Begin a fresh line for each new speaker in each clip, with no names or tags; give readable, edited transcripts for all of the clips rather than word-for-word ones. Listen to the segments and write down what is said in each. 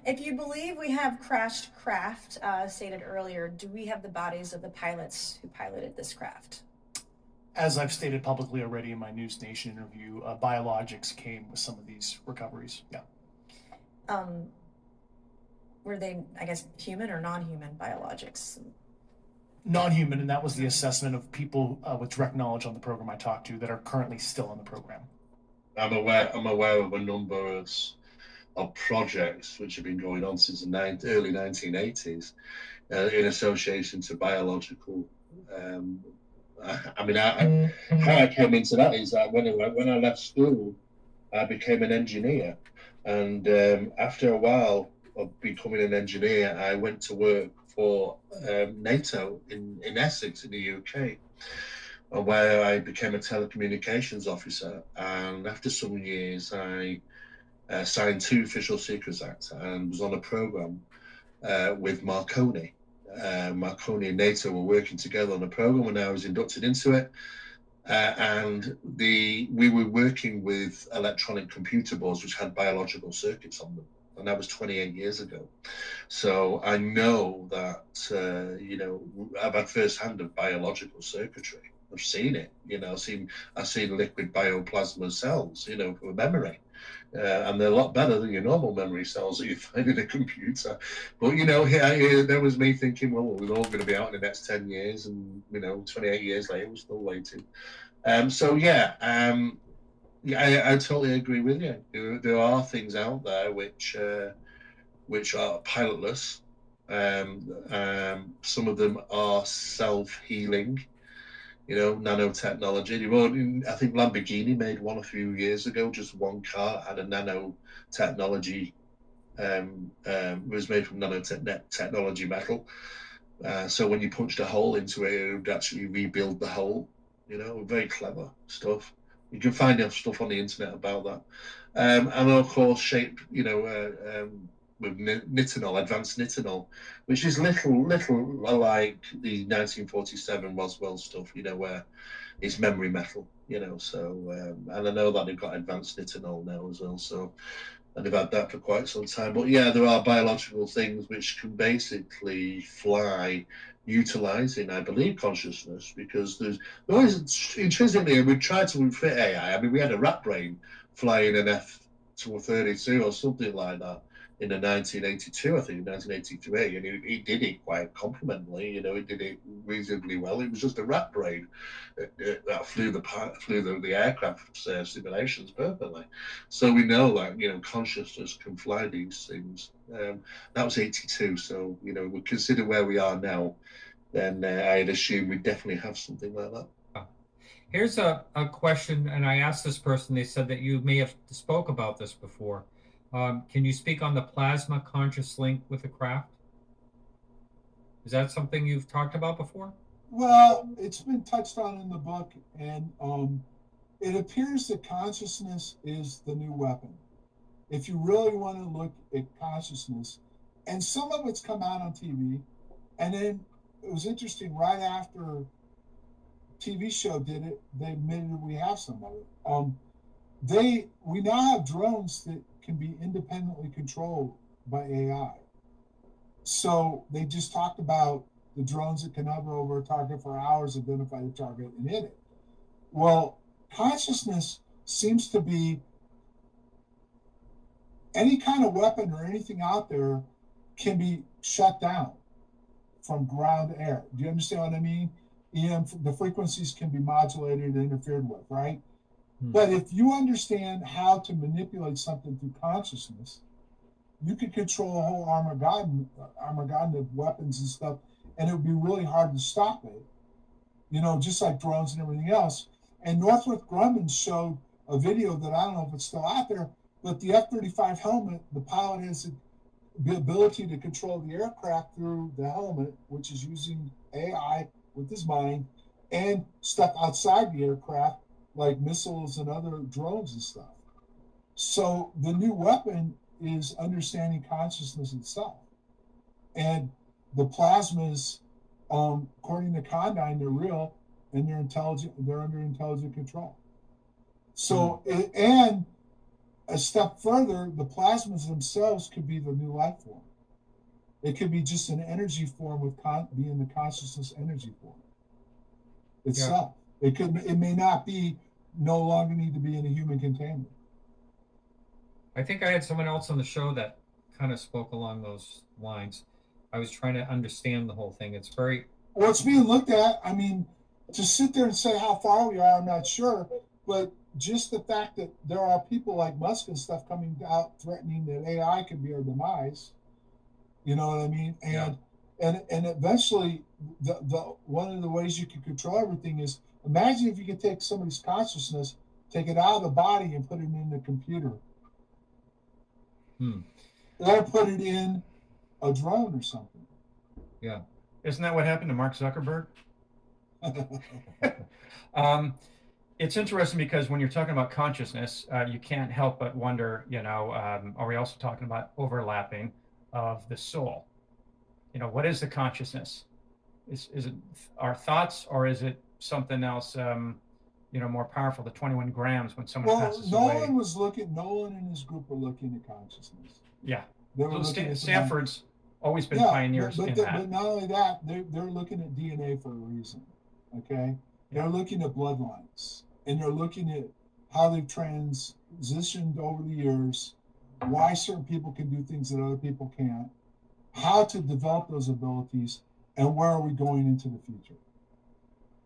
If you believe we have crashed craft, stated earlier, do we have the bodies of the pilots who piloted this craft?
As I've stated publicly already in my News Nation interview, BioloGics came with some of these recoveries. Yeah.
Um, were they, I guess, human or non-human biologics?
Non-human, and that was the assessment of people with direct knowledge on the program I talked to that are currently still on the program.
I'm aware of a number of projects which have been going on since the early 1980s in association to biological. How I came into that is that when I left school, I became an engineer, and after a while of becoming an engineer, I went to work for NATO in Essex in the UK, where I became a telecommunications officer. And after some years, I signed 2 Official Secrets Acts and was on a program with Marconi. Marconi and NATO were working together on a program, and I was inducted into it. And we were working with electronic computer boards which had biological circuits on them, and that was 28 years ago. So I know that I've had first hand of biological circuitry. I've seen it, I've seen liquid bioplasma cells, for memory. And they're a lot better than your normal memory cells that you find in a computer. But, there was me thinking, well, we're all going to be out in the next 10 years, and, 28 years later, we're still waiting. I totally agree with you. There are things out there which are pilotless. Some of them are self-healing, nanotechnology. I think Lamborghini made one a few years ago, just one car that had a nanotechnology, was made from nanotechnology metal. So when you punched a hole into it, it would actually rebuild the hole. Very clever stuff. You can find stuff on the internet about that. And of course, shaped, with nitinol, advanced nitinol, which is little like the 1947 Roswell stuff, where it's memory metal, So, and I know that they've got advanced nitinol now as well. So, and they've had that for quite some time. But yeah, there are biological things which can basically fly utilizing, I believe, consciousness, because there's always intrinsically, we tried to fit AI. I mean, we had a rat brain flying an F-32 or something like that in the 1982, I think, 1983, and he did it quite complimentary. He did it reasonably well. It was just a rat brain that flew the aircraft simulations perfectly. So we know that consciousness can fly these things. That was 82, so we consider where we are now. Then I'd assume we definitely have something like that.
Here's a question, and I asked this person. They said that you may have spoke about this before. Can you speak on the plasma conscious link with the craft? Is that something you've talked about before?
Well, it's been touched on in the book, and it appears that consciousness is the new weapon. If you really want to look at consciousness, and some of it's come out on TV, and then it was interesting, right after TV show did it, they admitted we have some of it. We now have drones that can be independently controlled by AI. So they just talked about the drones that can hover over a target for hours, identify the target, and hit it. Well, consciousness seems to be any kind of weapon or anything out there can be shut down from ground air. Do you understand what I mean? The frequencies can be modulated and interfered with, right? But if you understand how to manipulate something through consciousness, you could control a whole Armageddon of weapons and stuff, and it would be really hard to stop it, just like drones and everything else. And Northrop Grumman showed a video that I don't know if it's still out there, but the F-35 helmet, the pilot has the ability to control the aircraft through the helmet, which is using AI with his mind, and stuff outside the aircraft, like missiles and other drones and stuff. So the new weapon is understanding consciousness itself. And the plasmas, according to Condyne, they're real, and they're intelligent. They're under intelligent control. So, and a step further, the plasmas themselves could be the new life form. It could be just an energy form with being the consciousness energy form itself. Yeah. It may not be, no longer need to be in a human container.
I think I had someone else on the show that kind of spoke along those lines. I was trying to understand the whole thing. It's very...
Well, it's being looked at. I mean, to sit there and say how far we are, I'm not sure. But just the fact that there are people like Musk and stuff coming out threatening that AI could be our demise, you know what I mean? And and eventually, the one of the ways you can control everything is, imagine if you could take somebody's consciousness, take it out of the body and put it in the computer. Or put it in a drone or something.
Yeah. Isn't that what happened to Mark Zuckerberg? It's interesting because when you're talking about consciousness, you can't help but wonder, you know, are we also talking about overlapping of the soul? You know, what is the consciousness? Is it our thoughts, or is it something else, you know, more powerful, the 21 grams when someone passes away?
Nolan and his group were looking at consciousness.
Yeah.
They were
Stanford's always been pioneers in that.
But not only that, they're looking at DNA for a reason, okay? They're looking at bloodlines, and they're looking at how they've transitioned over the years, why certain people can do things that other people can't, how to develop those abilities, and where are we going into the future?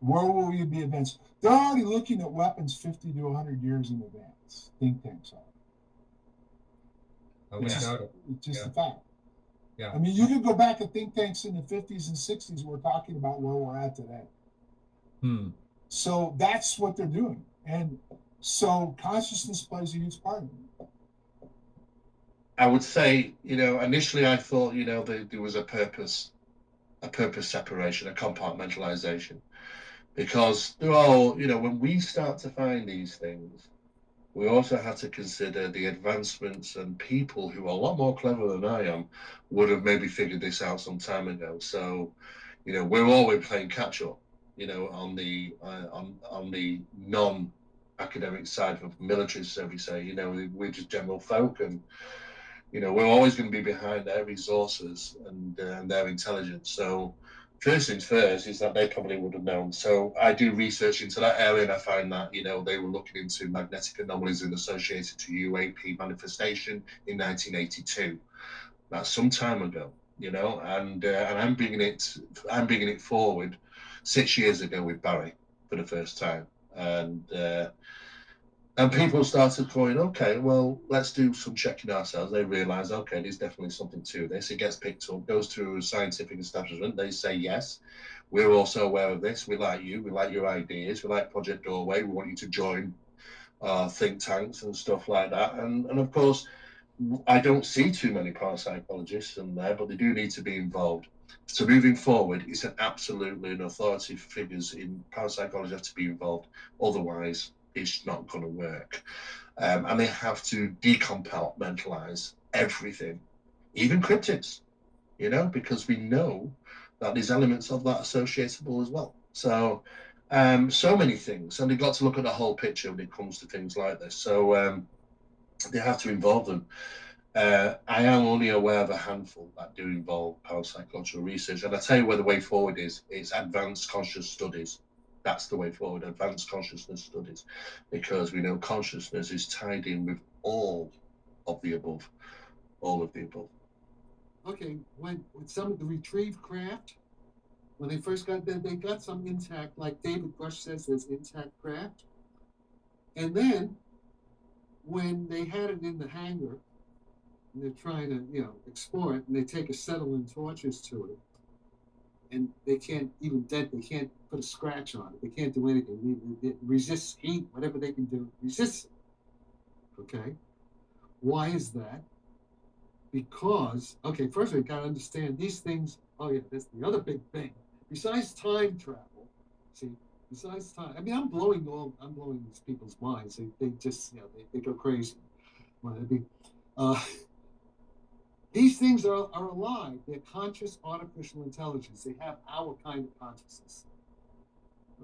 Where will we be advanced? They're already looking at weapons 50 to 100 years in advance. Think tanks are. It's just a fact.
Yeah.
I mean, you could go back and think tanks in the 50s and 60s. We're talking about where we're at today. So that's what they're doing. And so consciousness plays a huge part in it.
I would say, you know, initially I thought, you know, there was a purpose separation, a compartmentalization. Because they're all, you know, when we start to find these things, we also have to consider the advancements, and people who are a lot more clever than I am would have maybe figured this out some time ago. So, you know, we're always playing catch up, you know, on the non-academic side of military, so we say, you know, we're just general folk, and you know, we're always going to be behind their resources and their intelligence. So first things first is that they probably would have known. So I do research into that area, and I find that, you know, they were looking into magnetic anomalies associated to UAP manifestation in 1982. That's some time ago, you know, and I'm bringing it forward 6 years ago with Barry for the first time, and people started going, okay, well, let's do some checking ourselves. They realize, okay, there's definitely something to this. It gets picked up, goes through a scientific establishment. They say, yes, we're also aware of this. We like you. We like your ideas. We like Project Doorway. We want you to join our think tanks and stuff like that. And of course, I don't see too many parapsychologists in there, but they do need to be involved. So moving forward, it's absolutely an authoritative figures in parapsychology have to be involved. Otherwise, it's not going to work. And they have to decompartmentalize everything, even cryptids, you know, because we know that there's elements of that associatable as well. So, so many things, and they've got to look at the whole picture when it comes to things like this. So they have to involve them. I am only aware of a handful that do involve parapsychological research, and I tell you where the way forward is. It's advanced conscious studies. That's the way forward, advanced consciousness studies, because we know consciousness is tied in with all of the above.
Okay, when some of the retrieve craft, when they first got there, they got some intact, like David Grusch says, there's intact craft. And then when they had it in the hangar, and they're trying to, you know, explore it, and they take acetylene torches to it, and they can't even dent, they can't put a scratch on it, they can't do anything. It resists heat, whatever they can do, resists it. Okay? Why is that? Because, okay, first we got to understand these things. Oh yeah, that's the other big thing. Besides time travel, see, besides time, I mean, I'm blowing these people's minds. They just, you know, they go crazy. Well, I mean, these things are alive. They're conscious artificial intelligence. They have our kind of consciousness.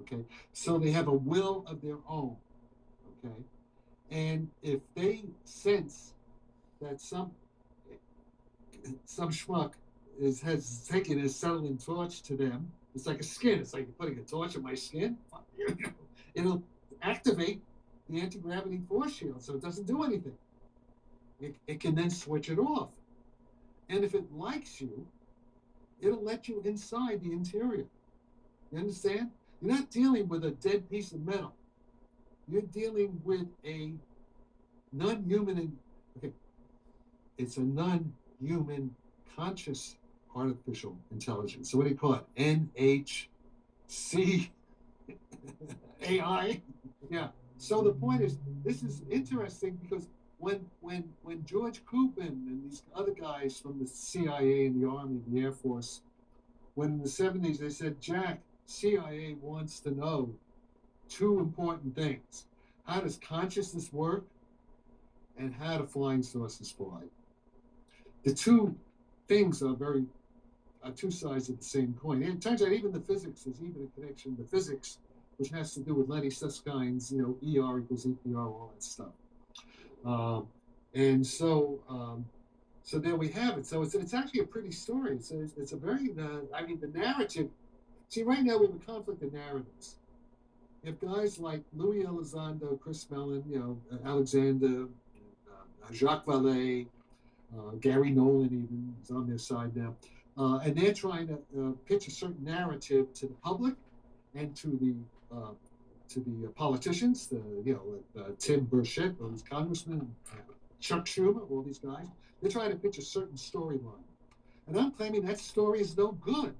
Okay, so they have a will of their own. Okay, And if they sense that some schmuck has taken a acetylene torch to them, it's like a skin. It's like putting a torch in my skin. It'll activate the anti-gravity force shield, so it doesn't do anything. It can then switch it off. And if it likes you, it'll let you inside the interior. You understand? You're not dealing with a dead piece of metal. You're dealing with a non-human, okay, it's a non-human conscious artificial intelligence. So what do you call it? NHCAI? Yeah. So the point is, this is interesting because when George Koopman and these other guys from the CIA and the Army and the Air Force, when in the 70s they said, Jack, CIA wants to know two important things. How does consciousness work? And how do flying saucers fly? The two things are two sides of the same coin. And it turns out even the physics, there's even a connection to physics, which has to do with Lenny Suskind's, ER equals EPR, all that stuff. And so there we have it. So it's actually a pretty story. It's a very, the narrative. See, right now we have a conflict of narratives. You have guys like Louis Elizondo, Chris Mellon, Alexander, Jacques Vallée, Gary Nolan even is on their side now. And they're trying to pitch a certain narrative to the public and to the politicians, Tim Burchett, all these congressmen, Chuck Schumer, all these guys. They're trying to pitch a certain storyline. And I'm claiming that story is no good.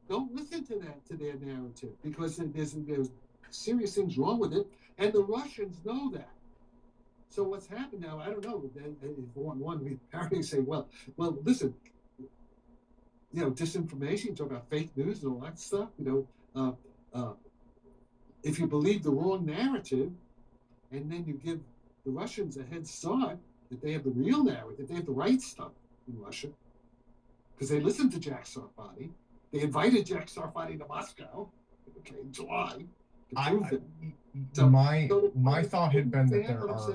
Don't listen to their narrative, because there's serious things wrong with it, and the Russians know that. So what's happened now, I don't know. We apparently say, well, listen, disinformation, you talk about fake news and all that stuff, if you believe the wrong narrative, and then you give the Russians a head start, that they have the real narrative, they have the right stuff in Russia, because they listened to Jack Sarfatti. They invited Jack Sarfatti to Moscow, in July.
My thought had been that there are.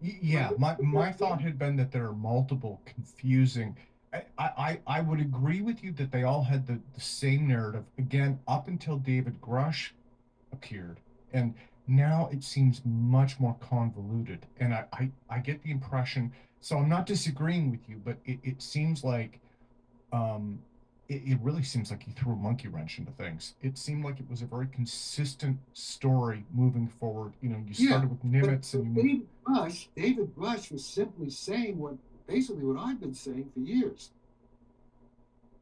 Yeah, my thought had been that there are multiple confusing. I would agree with you that they all had the same narrative, again, up until David Grusch appeared. And now it seems much more convoluted. And I get the impression, so I'm not disagreeing with you, but it seems like, it really seems like he threw a monkey wrench into things. It seemed like it was a very consistent story moving forward. You started with Nimitz and
David Grusch was simply saying basically what I've been saying for years.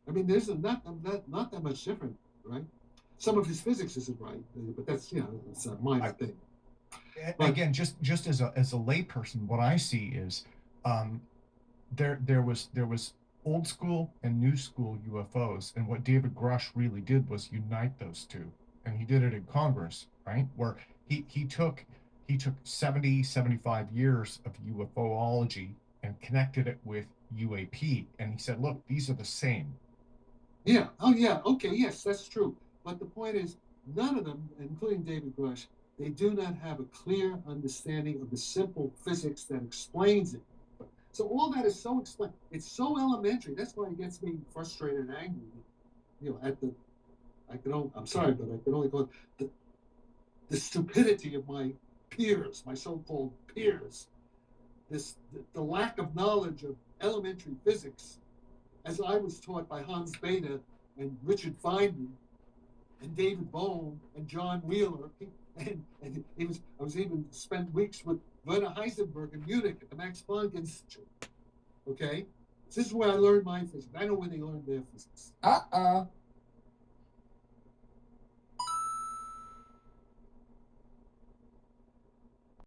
I mean, there's not that much different, right? Some of his physics isn't right, but that's it's a minor thing.
Again, just as a layperson, what I see is there was old school and new school UFOs, and what David Grusch really did was unite those two, and he did it in Congress, right, where he took 75 years of UFOlogy and connected it with UAP, and he said, look, these are the same.
Yeah. Oh yeah. Okay. Yes, that's true. But the point is, none of them, including David Grusch, they do not have a clear understanding of the simple physics that explains it. So all that is so explained. It's so elementary. That's why it gets me frustrated and angry. I'm sorry, but I can only call it the stupidity of my peers, my so-called peers. The lack of knowledge of elementary physics, as I was taught by Hans Bethe and Richard Feynman and David Bohm and John Wheeler, and I was even spent weeks with Werner Heisenberg in Munich at the Max Planck Institute. Okay, this is where I learned my physics. I know where they learned their physics.